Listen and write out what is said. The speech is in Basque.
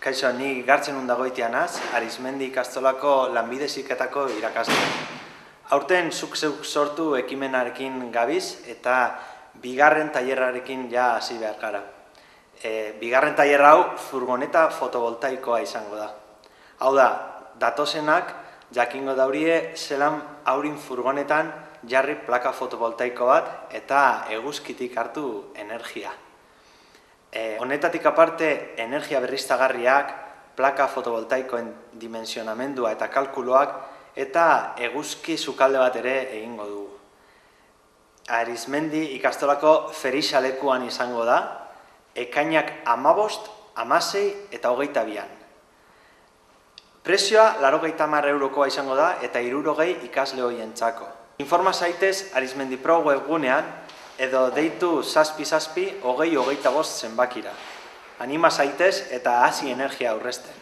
Kaixo, ni Gartzen Undagoitianaz, Arizmendi ikastolako lanbide heziketako irakasle. Aurten zuk zeuk sortu ekimenarekin gabiz eta bigarren tailerrarekin ja hasi behar gara. Bigarren tailer hau furgoneta fotovoltaikoa izango da. Hau da, datozenak jakingo daurie zelan haurin furgonetan jarri plaka fotovoltaiko bat eta eguzkitik hartu energia. Honetatik aparte, energia berriztagarriak, plaka fotovoltaikoen dimensionamendua eta kalkuloak eta eguzki sukalde bat ere egingo dugu. Arizmendi ikastolako ferixalekuan izango da, ekainak 15, 16 eta 22. Prezioa 80 eurokoa izango da eta 60 ikasle horientzako. Informa zaitez Arizmendi Pro webgunean edo deitu 7 20 zenbakira. Anima zaitez eta hasi energia aurrezten.